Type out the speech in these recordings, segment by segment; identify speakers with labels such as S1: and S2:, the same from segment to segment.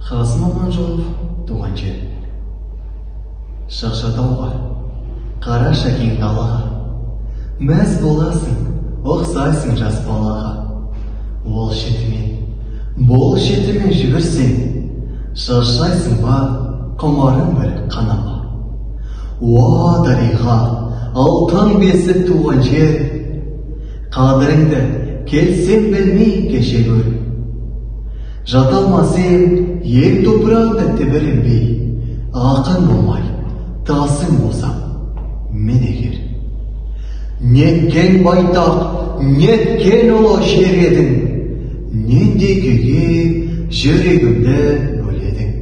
S1: Қасым Аманжолов туған жер. Шақшатауға, қара шәкең далаға, мәз боласың, ұқсайсың жас балаға. Ол шетімен, бол шетімен жүгірсең, шаршайсың ба, құмарың бір қанама. Уа дариға, алтын бесік туған жер, қадіріңді келсем білмей кеше көр. Жаталмасем, ең топырақты тібірінбей, ақын болмай, тасың болсам, мен егер. Неткен байтақ, неткен ұлы жер едің, нендегіге жүрегімді бөледің.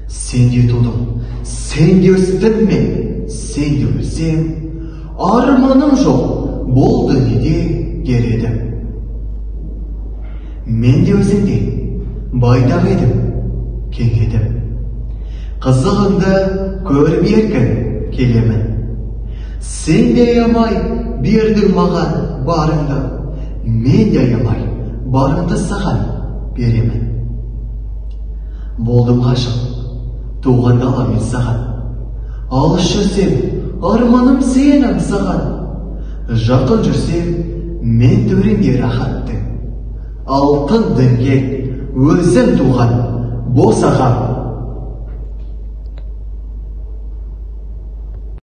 S1: Сен де тудым, сен де өстім мен, сен де өлсем, арманым жоқ, бұл дүниеде кередім. Мен де өзіңдей байтақ едім, кең едім. Қызығыңды көріп еркін келемін. Сен де аямай бердің маған барыңды, мен де аямай барыңды саған беремін. Болдым ғашық, туған даламен саған. Алыс жүрсем, арманым сен аңсаған. Жақын жүрсем, мен төреңде рахаттың. Алтын діңгек өзім туған босағам.